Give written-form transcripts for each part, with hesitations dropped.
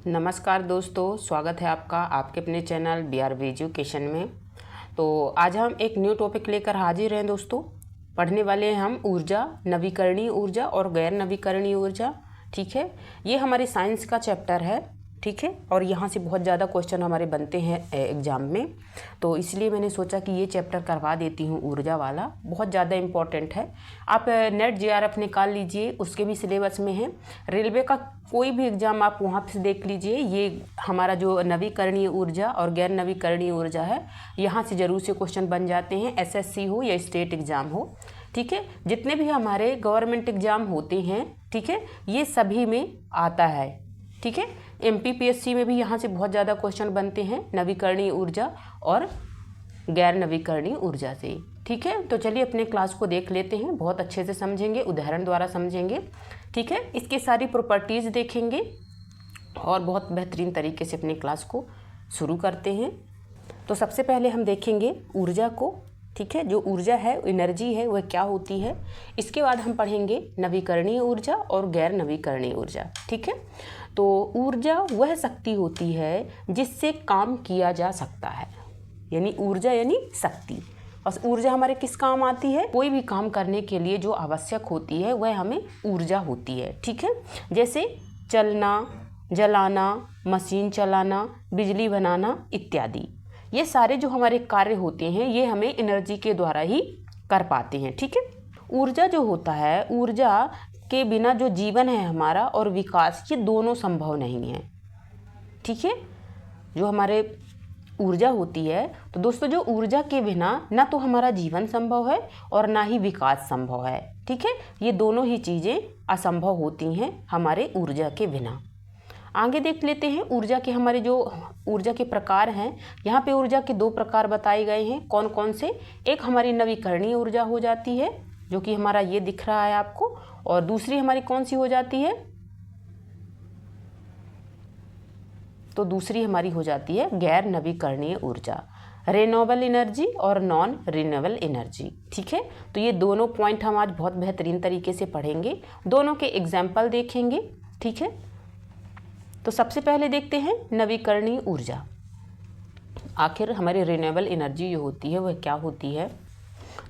नमस्कार दोस्तों, स्वागत है आपका आपके अपने चैनल BRV एजुकेशन में। तो आज हम एक न्यू टॉपिक लेकर हाजिर हैं दोस्तों। पढ़ने वाले हैं हम ऊर्जा, नवीकरणीय ऊर्जा और गैर नवीकरणीय ऊर्जा। ठीक है, ये हमारे साइंस का चैप्टर है। ठीक है, और यहाँ से बहुत ज़्यादा क्वेश्चन हमारे बनते हैं एग्ज़ाम में, तो इसलिए मैंने सोचा कि ये चैप्टर करवा देती हूँ। ऊर्जा वाला बहुत ज़्यादा इम्पॉर्टेंट है। आप नेट JRF निकाल लीजिए, उसके भी सिलेबस में है। रेलवे का कोई भी एग्ज़ाम आप वहाँ से देख लीजिए। ये हमारा जो नवीकरणीय ऊर्जा और गैर नवीकरणीय ऊर्जा है, यहाँ से ज़रूर से क्वेश्चन बन जाते हैं, SSC हो या स्टेट एग्ज़ाम हो। ठीक है, जितने भी हमारे गवर्नमेंट एग्ज़ाम होते हैं, ठीक है, ये सभी में आता है। ठीक है, MPPSC में भी यहाँ से बहुत ज़्यादा क्वेश्चन बनते हैं नवीकरणीय ऊर्जा और गैर नवीकरणीय ऊर्जा से। ठीक है, तो चलिए अपने क्लास को देख लेते हैं, बहुत अच्छे से समझेंगे, उदाहरण द्वारा समझेंगे। ठीक है, इसकी सारी प्रॉपर्टीज़ देखेंगे और बहुत बेहतरीन तरीके से अपनी क्लास को शुरू करते हैं। तो सबसे पहले हम देखेंगे ऊर्जा को। ठीक है, जो ऊर्जा है, एनर्जी है, वह क्या होती है। इसके बाद हम पढ़ेंगे नवीकरणीय ऊर्जा और गैर नवीकरणीय ऊर्जा। ठीक है, तो ऊर्जा वह शक्ति होती है जिससे काम किया जा सकता है, यानी ऊर्जा यानी शक्ति। और ऊर्जा हमारे किस काम आती है? कोई भी काम करने के लिए जो आवश्यक होती है वह हमें ऊर्जा होती है। ठीक है, जैसे चलना, जलाना, मशीन चलाना, बिजली बनाना इत्यादि, ये सारे जो हमारे कार्य होते हैं ये हमें एनर्जी के द्वारा ही कर पाते हैं। ठीक है, ऊर्जा जो होता है, ऊर्जा के बिना जो जीवन है हमारा और विकास, ये दोनों संभव नहीं है। ठीक है, जो हमारे ऊर्जा होती है, तो दोस्तों जो ऊर्जा के बिना ना तो हमारा जीवन संभव है और ना ही विकास संभव है। ठीक है, ये दोनों ही चीज़ें असंभव होती हैं हमारे ऊर्जा के बिना। आगे देख लेते हैं ऊर्जा के, हमारे जो ऊर्जा के प्रकार हैं, यहाँ पे ऊर्जा के दो प्रकार बताए गए हैं। कौन कौन से? एक हमारी नवीकरणीय ऊर्जा हो जाती है, जो कि हमारा ये दिख रहा है आपको, और दूसरी हमारी कौन सी हो जाती है? तो दूसरी हमारी हो जाती है गैर नवीकरणीय ऊर्जा, रिन्यूएबल एनर्जी और नॉन रिन्यूएबल एनर्जी। ठीक है, तो ये दोनों पॉइंट हम आज बहुत बेहतरीन तरीके से पढ़ेंगे, दोनों के एग्जाम्पल देखेंगे। ठीक है, तो सबसे पहले देखते हैं नवीकरणीय ऊर्जा। आखिर हमारी रिन्यूएबल एनर्जी जो होती है वह क्या होती है?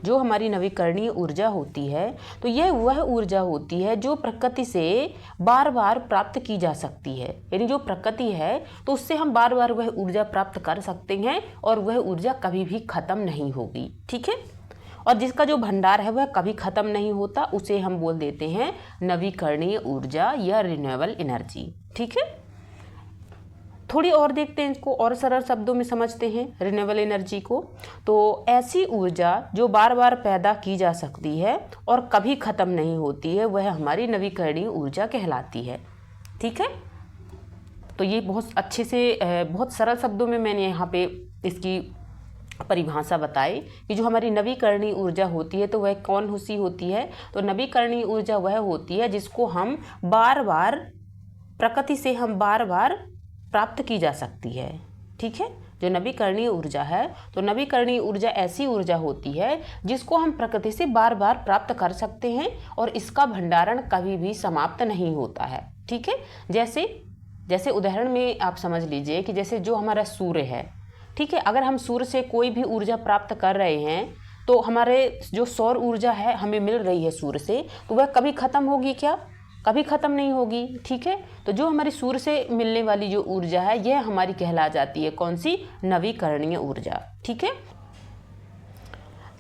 जो हमारी नवीकरणीय ऊर्जा होती है, तो यह वह ऊर्जा होती है जो प्रकृति से बार बार प्राप्त की जा सकती है। यानी जो प्रकृति है तो उससे हम बार बार वह ऊर्जा प्राप्त कर सकते हैं और वह ऊर्जा कभी भी खत्म नहीं होगी। ठीक है, और जिसका जो भंडार है वह कभी खत्म नहीं होता, उसे हम बोल देते हैं नवीकरणीय ऊर्जा या रिन्यूएबल एनर्जी। ठीक है, थोड़ी और देखते हैं इसको, और सरल शब्दों में समझते हैं रिन्यूएबल एनर्जी को। तो ऐसी ऊर्जा जो बार बार पैदा की जा सकती है और कभी ख़त्म नहीं होती है, वह हमारी नवीकरणीय ऊर्जा कहलाती है। ठीक है, तो ये बहुत अच्छे से, बहुत सरल शब्दों में मैंने यहाँ पे इसकी परिभाषा बताई कि जो हमारी नवीकरणीय ऊर्जा होती है तो वह कौन सी होती है। तो नवीकरणीय ऊर्जा वह होती है जिसको हम बार बार, प्रकृति से हम बार बार प्राप्त की जा सकती है। ठीक है, जो नवीकरणीय ऊर्जा है, तो नवीकरणीय ऊर्जा ऐसी ऊर्जा होती है जिसको हम प्रकृति से बार बार प्राप्त कर सकते हैं और इसका भंडारण कभी भी समाप्त नहीं होता है। ठीक है, जैसे उदाहरण में आप समझ लीजिए कि जैसे जो हमारा सूर्य है, ठीक है, अगर हम सूर्य से कोई भी ऊर्जा प्राप्त कर रहे हैं तो हमारे जो सौर ऊर्जा है हमें मिल रही है सूर्य से, तो वह कभी ख़त्म होगी क्या? कभी ख़त्म नहीं होगी। ठीक है, तो जो हमारी सूर्य से मिलने वाली जो ऊर्जा है यह हमारी कहला जाती है कौन सी? नवीकरणीय ऊर्जा। ठीक है,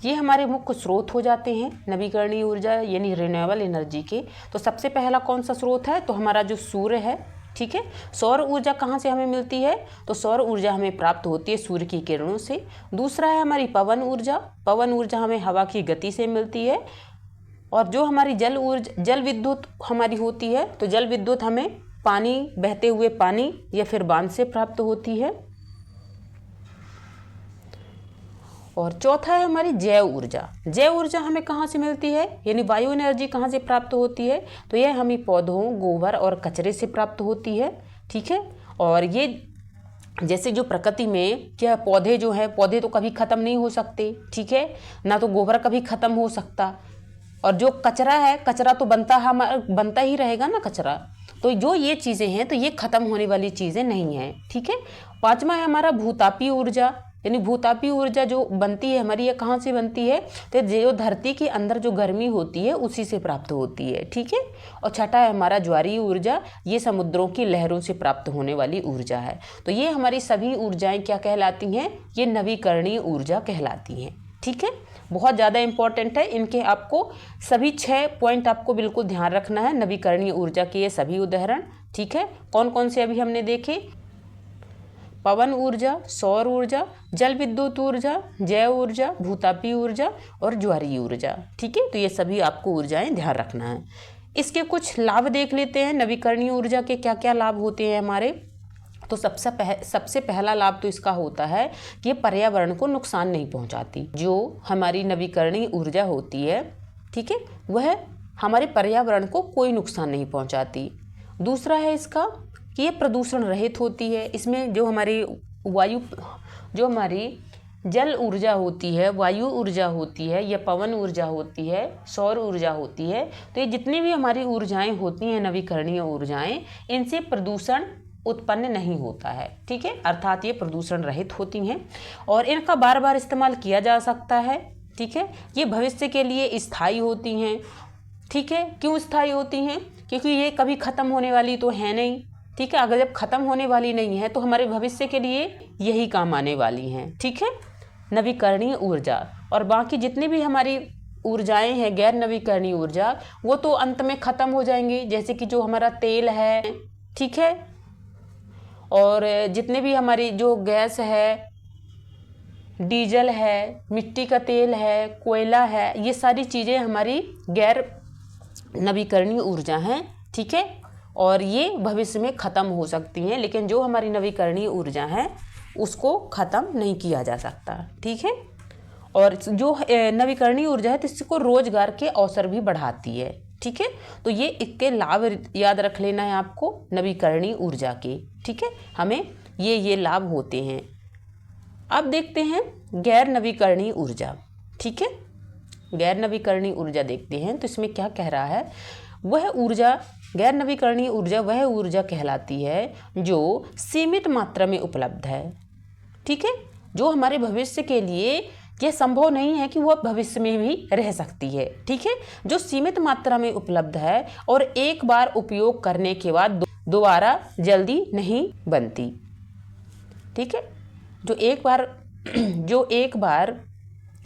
ये हमारे मुख्य स्रोत हो जाते हैं नवीकरणीय ऊर्जा यानी रिन्यूएबल एनर्जी के। तो सबसे पहला कौन सा स्रोत है? तो हमारा जो सूर्य है। ठीक है, सौर ऊर्जा कहाँ से हमें मिलती है? तो सौर ऊर्जा हमें प्राप्त होती है सूर्य की किरणों से। दूसरा है हमारी पवन ऊर्जा। पवन ऊर्जा हमें हवा की गति से मिलती है। और जो हमारी जल विद्युत हमारी होती है, तो जल विद्युत हमें पानी, बहते हुए पानी या फिर बांध से प्राप्त होती है। और चौथा है हमारी जैव ऊर्जा। जैव ऊर्जा हमें कहाँ से मिलती है, यानी वायु एनर्जी कहाँ से प्राप्त होती है? तो यह हमें पौधों, गोबर और कचरे से प्राप्त होती है। ठीक है, और ये जैसे जो प्रकृति में क्या, पौधे जो है, पौधे तो कभी ख़त्म नहीं हो सकते। ठीक है, ना तो गोबर कभी ख़त्म हो सकता, और जो कचरा है, कचरा तो बनता ही रहेगा ना कचरा। तो जो ये चीज़ें हैं तो ये खत्म होने वाली चीज़ें नहीं हैं, ठीक है। पांचवा है हमारा भूतापीय ऊर्जा, यानी भूतापीय ऊर्जा जो बनती है हमारी, ये कहाँ से बनती है, तो जो धरती के अंदर जो गर्मी होती है उसी से प्राप्त होती है, ठीक है। और छठा है हमारा ज्वारीय ऊर्जा, ये समुद्रों की लहरों से प्राप्त होने वाली ऊर्जा है। तो ये हमारी सभी ऊर्जाएं क्या कहलाती हैं, ये नवीकरणीय ऊर्जा कहलाती हैं, ठीक है। बहुत ज़्यादा इंपॉर्टेंट है, इनके आपको सभी 6 पॉइंट आपको बिल्कुल ध्यान रखना है। नवीकरणीय ऊर्जा के ये सभी उदाहरण, ठीक है। कौन कौन से अभी हमने देखे, पवन ऊर्जा, सौर ऊर्जा, जल विद्युत ऊर्जा, जैव ऊर्जा, भूतापीय ऊर्जा और ज्वारीय ऊर्जा, ठीक है। तो ये सभी आपको ऊर्जाएं ध्यान रखना है। इसके कुछ लाभ देख लेते हैं, नवीकरणीय ऊर्जा के क्या क्या लाभ होते हैं हमारे। तो सबसे पहला लाभ तो इसका होता है कि ये पर्यावरण को नुकसान नहीं पहुंचाती। जो हमारी नवीकरणीय ऊर्जा होती है, ठीक है, वह हमारे पर्यावरण को कोई नुकसान नहीं पहुंचाती। दूसरा है इसका कि ये प्रदूषण रहित होती है। इसमें जो हमारी जल ऊर्जा होती है, वायु ऊर्जा होती है, या पवन ऊर्जा होती है, सौर ऊर्जा होती है, तो ये जितनी भी हमारी ऊर्जाएं होती हैं नवीकरणीय ऊर्जाएं, इनसे प्रदूषण उत्पन्न नहीं होता है, ठीक है। अर्थात ये प्रदूषण रहित होती हैं और इनका बार बार इस्तेमाल किया जा सकता है, ठीक है। ये भविष्य के लिए स्थायी होती हैं, ठीक है। क्यों स्थायी होती हैं, क्योंकि ये कभी ख़त्म होने वाली तो है नहीं, ठीक है। अगर जब ख़त्म होने वाली नहीं है तो हमारे भविष्य के लिए यही काम आने वाली हैं, ठीक है, नवीकरणीय ऊर्जा। और बाकी जितनी भी हमारी ऊर्जाएं हैं गैर नवीकरणीय ऊर्जा, वो तो अंत में ख़त्म हो जाएंगी, जैसे कि जो हमारा तेल है, ठीक है, और जितने भी हमारी जो गैस है, डीजल है, मिट्टी का तेल है, कोयला है, ये सारी चीज़ें हमारी गैर नवीकरणीय ऊर्जा हैं, ठीक है। और ये भविष्य में ख़त्म हो सकती हैं, लेकिन जो हमारी नवीकरणीय ऊर्जा है उसको ख़त्म नहीं किया जा सकता, ठीक है। और जो नवीकरणीय ऊर्जा है तो इसको रोजगार के अवसर भी बढ़ाती है, ठीक है। तो ये इसके लाभ याद रख लेना है आपको नवीकरणीय ऊर्जा के, ठीक है। हमें ये लाभ होते हैं। अब देखते हैं गैर नवीकरणीय ऊर्जा, ठीक है। गैर नवीकरणीय ऊर्जा देखते हैं तो इसमें क्या कह रहा है, वह ऊर्जा, गैर नवीकरणीय ऊर्जा वह ऊर्जा कहलाती है जो सीमित मात्रा में उपलब्ध है, ठीक है। जो हमारे भविष्य के लिए यह संभव नहीं है कि वह भविष्य में भी रह सकती है, ठीक है। जो सीमित मात्रा में उपलब्ध है और एक बार उपयोग करने के बाद दोबारा जल्दी नहीं बनती, ठीक है। जो एक बार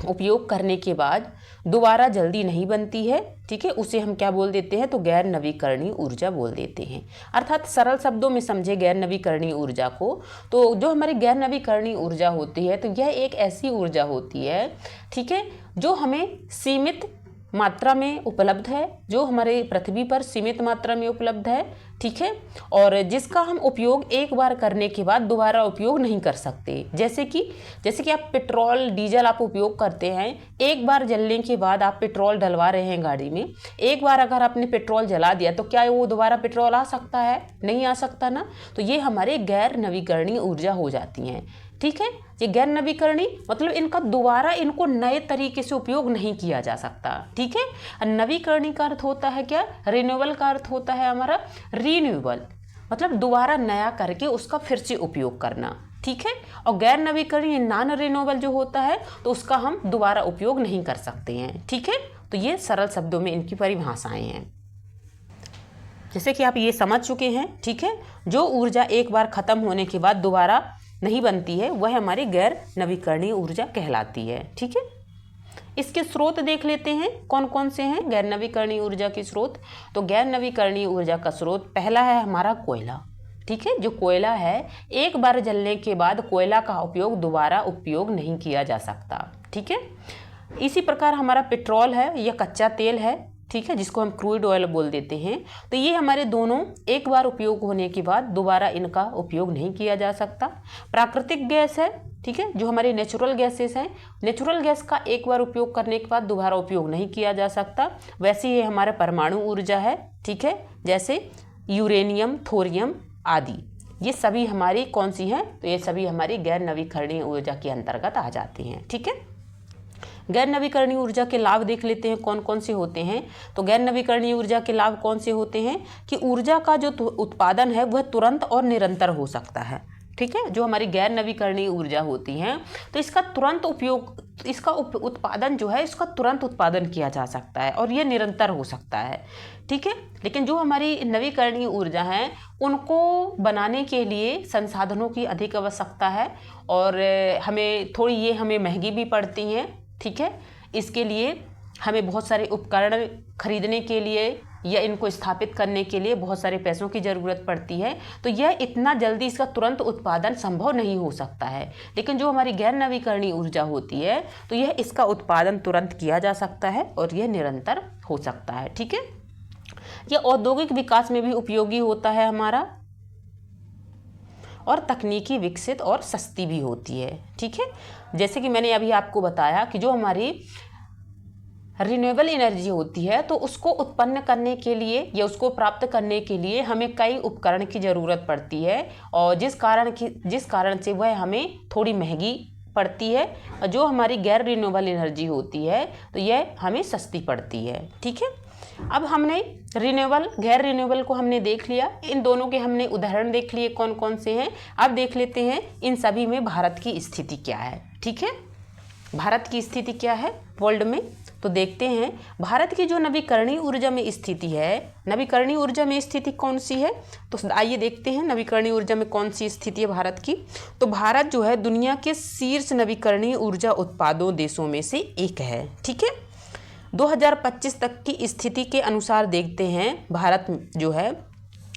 उपयोग करने के बाद दोबारा जल्दी नहीं बनती है, ठीक है, उसे हम क्या बोल देते हैं, तो गैर नवीकरणीय ऊर्जा बोल देते हैं। अर्थात सरल शब्दों में समझे गैर नवीकरणीय ऊर्जा को, तो जो हमारी गैर नवीकरणीय ऊर्जा होती है तो यह एक ऐसी ऊर्जा होती है, ठीक है, जो हमें सीमित मात्रा में उपलब्ध है, जो हमारे पृथ्वी पर सीमित मात्रा में उपलब्ध है, ठीक है, और जिसका हम उपयोग एक बार करने के बाद दोबारा उपयोग नहीं कर सकते। जैसे कि आप पेट्रोल डीजल आप उपयोग करते हैं, एक बार जलने के बाद आप पेट्रोल डलवा रहे हैं गाड़ी में, एक बार अगर आपने पेट्रोल जला दिया तो क्या वो दोबारा पेट्रोल आ सकता है, नहीं आ सकता ना। तो ये हमारे गैर नवीकरणीय ऊर्जा हो जाती हैं, ठीक है। ये गैर नवीकरणीय मतलब इनका दोबारा इनको नए तरीके से उपयोग नहीं किया जा सकता, ठीक है। नवीकरणीय का अर्थ होता है क्या, रिन्यूएबल का अर्थ होता है हमारा रिन्यूएबल, मतलब दोबारा नया करके उसका फिर से उपयोग करना, ठीक है। और गैर नवीकरणीय नॉन रिन्यूएबल जो होता है तो उसका हम दोबारा उपयोग नहीं कर सकते हैं, ठीक है। तो ये सरल शब्दों में इनकी परिभाषाएं हैं, जैसे कि आप ये समझ चुके हैं, ठीक है। जो ऊर्जा एक बार खत्म होने के बाद दोबारा नहीं बनती है वह हमारी गैर नवीकरणीय ऊर्जा कहलाती है, ठीक है। इसके स्रोत देख लेते हैं कौन कौन से हैं गैर नवीकरणीय ऊर्जा के स्रोत। तो गैर नवीकरणीय ऊर्जा का स्रोत पहला है हमारा कोयला, ठीक है। जो कोयला है एक बार जलने के बाद कोयला का उपयोग दोबारा उपयोग नहीं किया जा सकता, ठीक है। इसी प्रकार हमारा पेट्रोल है या कच्चा तेल है, ठीक है, जिसको हम क्रूड ऑयल बोल देते हैं। तो ये हमारे दोनों एक बार उपयोग होने के बाद दोबारा इनका उपयोग नहीं किया जा सकता। प्राकृतिक गैस है, ठीक है, जो हमारे नेचुरल गैसेस हैं, नेचुरल गैस का एक बार उपयोग करने के बाद दोबारा उपयोग नहीं किया जा सकता। वैसे ही हमारा परमाणु ऊर्जा है, ठीक है, जैसे यूरेनियम, थोरियम आदि, ये सभी हमारी कौन सी हैं, तो ये सभी हमारी गैर नवीकरणीय ऊर्जा के अंतर्गत आ जाती हैं, ठीक है। गैर नवीकरणीय ऊर्जा के लाभ देख लेते हैं कौन कौन से होते हैं। तो गैर नवीकरणीय ऊर्जा के लाभ कौन से होते हैं कि ऊर्जा का जो उत्पादन है वह तुरंत और निरंतर हो सकता है। ठीक है, जो हमारी गैर नवीकरणीय ऊर्जा होती हैं तो इसका तुरंत उपयोग, इसका उत्पादन जो है इसका तुरंत उत्पादन किया जा सकता है और ये निरंतर हो सकता है। ठीक है, लेकिन जो हमारी नवीकरणीय ऊर्जा है उनको बनाने के लिए संसाधनों की अधिक आवश्यकता है और हमें महंगी भी पड़ती हैं। ठीक है, इसके लिए हमें बहुत सारे उपकरण खरीदने के लिए या इनको स्थापित करने के लिए बहुत सारे पैसों की ज़रूरत पड़ती है। तो यह इतना जल्दी इसका तुरंत उत्पादन संभव नहीं हो सकता है। लेकिन जो हमारी गैर नवीकरणीय ऊर्जा होती है तो यह इसका उत्पादन तुरंत किया जा सकता है और यह निरंतर हो सकता है। ठीक है, यह औद्योगिक विकास में भी उपयोगी होता है हमारा और तकनीकी विकसित और सस्ती भी होती है। ठीक है, जैसे कि मैंने अभी आपको बताया कि जो हमारी रिन्यूएबल एनर्जी होती है तो उसको उत्पन्न करने के लिए या उसको प्राप्त करने के लिए हमें कई उपकरण की ज़रूरत पड़ती है और जिस कारण से वह हमें थोड़ी महंगी पड़ती है। और जो हमारी गैर रिन्यूएबल एनर्जी होती है तो यह हमें सस्ती पड़ती है। ठीक है, अब हमने रिन्यूएबल गैर रिन्यूएबल को हमने देख लिया, इन दोनों के हमने उदाहरण देख लिए कौन कौन से हैं। अब देख लेते हैं इन सभी में भारत की स्थिति क्या है। ठीक है, भारत की स्थिति क्या है वर्ल्ड में, तो देखते हैं भारत की जो नवीकरणीय ऊर्जा में स्थिति है, नवीकरणीय ऊर्जा में स्थिति कौन सी है। तो आइए देखते हैं नवीकरणीय ऊर्जा में कौन सी स्थिति है भारत की। तो भारत जो है दुनिया के शीर्ष नवीकरणीय ऊर्जा उत्पादों देशों में से एक है। ठीक है, 2025 तक की स्थिति के अनुसार देखते हैं भारत जो है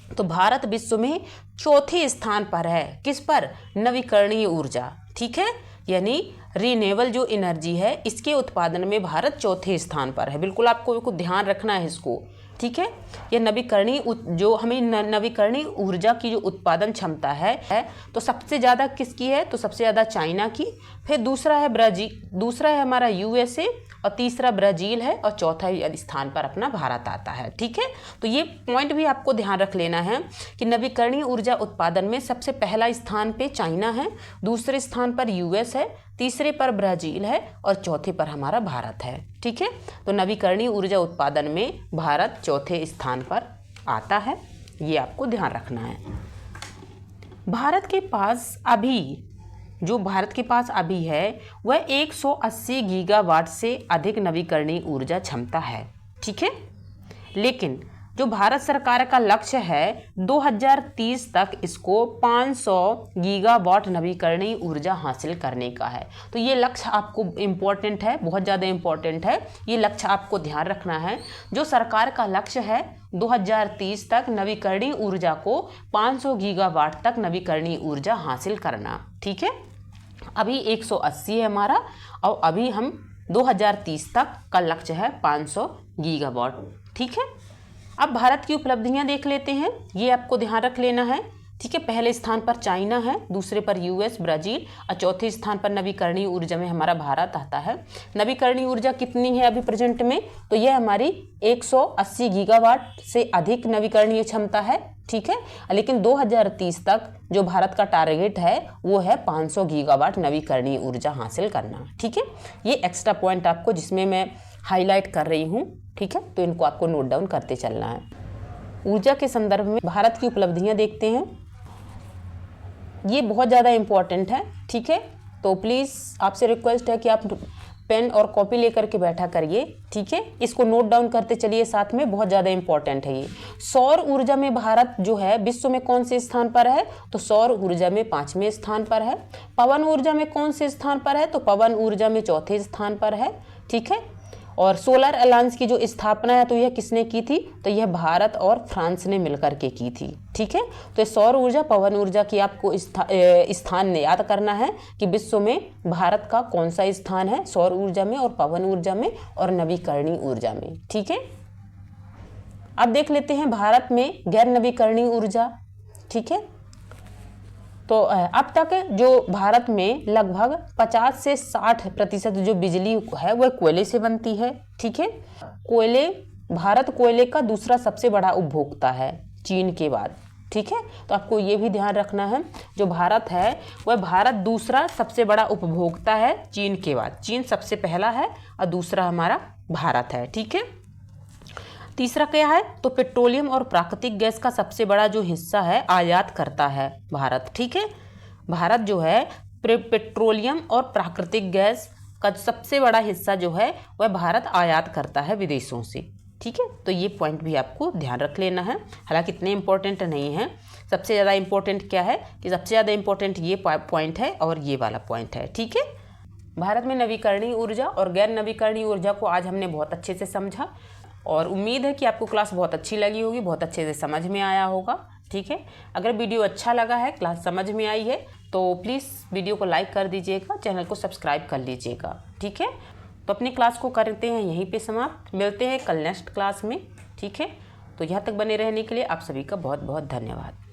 तो भारत विश्व में चौथे स्थान पर है। किस पर? नवीकरणीय ऊर्जा। ठीक है, यानी रिन्यूएबल जो एनर्जी है इसके उत्पादन में भारत चौथे स्थान पर है। बिल्कुल आपको ध्यान रखना है इसको। ठीक है, यह नवीकरणीय जो हमें नवीकरणीय ऊर्जा की जो उत्पादन क्षमता है तो सबसे ज़्यादा किसकी है? तो सबसे ज़्यादा चाइना की, फिर दूसरा है ब्राज़ील, दूसरा है हमारा यूएसए और तीसरा ब्राज़ील है और चौथा स्थान पर अपना भारत आता है। ठीक है, तो ये पॉइंट भी आपको ध्यान रख लेना है कि नवीकरणीय ऊर्जा उत्पादन में सबसे पहला स्थान पे चाइना है, दूसरे स्थान पर यूएस है, तीसरे पर ब्राज़ील है और चौथे पर हमारा भारत है। ठीक है, तो नवीकरणीय ऊर्जा उत्पादन में भारत चौथे स्थान पर आता है, ये आपको ध्यान रखना है। भारत के पास अभी है वह 180 गीगावाट से अधिक नवीकरणीय ऊर्जा क्षमता है। ठीक है, लेकिन जो भारत सरकार का लक्ष्य है 2030 तक इसको 500 गीगावाट नवीकरणीय ऊर्जा हासिल करने का है। तो ये लक्ष्य आपको इम्पोर्टेंट है, बहुत ज़्यादा इम्पोर्टेंट है, ये लक्ष्य आपको ध्यान रखना है। जो सरकार का लक्ष्य है 2030 तक नवीकरणीय ऊर्जा को 500 गीगावाट तक नवीकरणीय ऊर्जा हासिल करना। ठीक है, अभी 180 है हमारा और अभी हम 2030 तक का लक्ष्य है 500 गीगावाट। ठीक है, अब भारत की उपलब्धियां देख लेते हैं, ये आपको ध्यान रख लेना है। ठीक है, पहले स्थान पर चाइना है, दूसरे पर यूएस, ब्राज़ील और चौथे स्थान पर नवीकरणीय ऊर्जा में हमारा भारत आता है। नवीकरणीय ऊर्जा कितनी है अभी प्रेजेंट में? तो यह हमारी 180 गीगावाट से अधिक नवीकरणीय क्षमता है। ठीक है, लेकिन 2030 तक जो भारत का टारगेट है वो है 500 गीगावाट नवीकरणीय ऊर्जा हासिल करना। ठीक है, ये एक्स्ट्रा पॉइंट आपको जिसमें मैं हाईलाइट कर रही हूँ। ठीक है, तो इनको आपको नोट डाउन करते चलना है। ऊर्जा के संदर्भ में भारत की उपलब्धियां देखते हैं, ये बहुत ज़्यादा इम्पॉर्टेंट है। ठीक है, तो प्लीज़ आपसे रिक्वेस्ट है कि आप पेन और कॉपी लेकर के बैठा करिए। ठीक है, इसको नोट डाउन करते चलिए साथ में, बहुत ज़्यादा इम्पॉर्टेंट है ये। सौर ऊर्जा में भारत जो है विश्व में कौन से स्थान पर है? तो सौर ऊर्जा में 5वें स्थान पर है। पवन ऊर्जा में कौन से स्थान पर है? तो पवन ऊर्जा में चौथे स्थान पर है। ठीक है, और सोलर अलायंस की जो स्थापना है तो यह किसने की थी? तो यह भारत और फ्रांस ने मिलकर के की थी। ठीक है, तो सौर ऊर्जा, पवन ऊर्जा की आपको स्थान याद करना है कि विश्व में भारत का कौन सा स्थान है सौर ऊर्जा में और पवन ऊर्जा में और नवीकरणीय ऊर्जा में। ठीक है, अब देख लेते हैं भारत में गैर नवीकरणीय ऊर्जा। ठीक है, तो अब तक जो भारत में लगभग 50 से 60% जो बिजली है वह कोयले से बनती है। ठीक है, भारत कोयले का दूसरा सबसे बड़ा उपभोक्ता है चीन के बाद। ठीक है, तो आपको ये भी ध्यान रखना है जो भारत है वह भारत दूसरा सबसे बड़ा उपभोक्ता है चीन के बाद। चीन सबसे पहला है और दूसरा हमारा भारत है। ठीक है, तीसरा क्या है, तो पेट्रोलियम और प्राकृतिक गैस का सबसे बड़ा जो हिस्सा है आयात करता है भारत। ठीक है, भारत जो है पेट्रोलियम और प्राकृतिक गैस का सबसे बड़ा हिस्सा जो है वह भारत आयात करता है विदेशों से। ठीक है, तो ये पॉइंट भी आपको ध्यान रख लेना है, हालांकि इतने इंपॉर्टेंट नहीं है। सबसे ज़्यादा इंपॉर्टेंट क्या है कि सबसे ज़्यादा इंपॉर्टेंट ये पॉइंट है और ये वाला पॉइंट है। ठीक है, भारत में नवीकरणीय ऊर्जा और गैर नवीकरणीय ऊर्जा को आज हमने बहुत अच्छे से समझा और उम्मीद है कि आपको क्लास बहुत अच्छी लगी होगी, बहुत अच्छे से समझ में आया होगा। ठीक है, अगर वीडियो अच्छा लगा है, क्लास समझ में आई है, तो प्लीज़ वीडियो को लाइक कर दीजिएगा, चैनल को सब्सक्राइब कर लीजिएगा। ठीक है, तो अपनी क्लास को करते हैं यहीं पे समाप्त, मिलते हैं कल नेक्स्ट क्लास में। ठीक है, तो यहाँ तक बने रहने के लिए आप सभी का बहुत बहुत धन्यवाद।